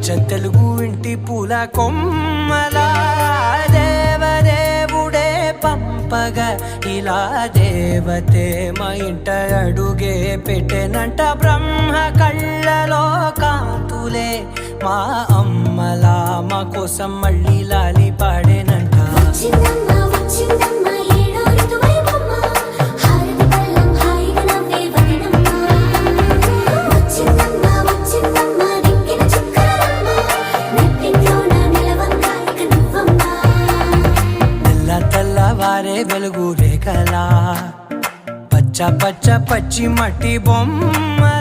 తెలుగు ఇంటి పూల కొమ్మలా దేవదేవుడే పంపగా ఇలా దేవతే మా ఇంట అడుగే పెట్టెనంట బ్రహ్మ కళ్ళలో కాంతులే మా అమ్మలా మా కోసం మళ్ళీ లాలి పాడేనంట వారే వెలుగు రేఖలా పచ్చ పచ్చి మట్టి బొమ్మ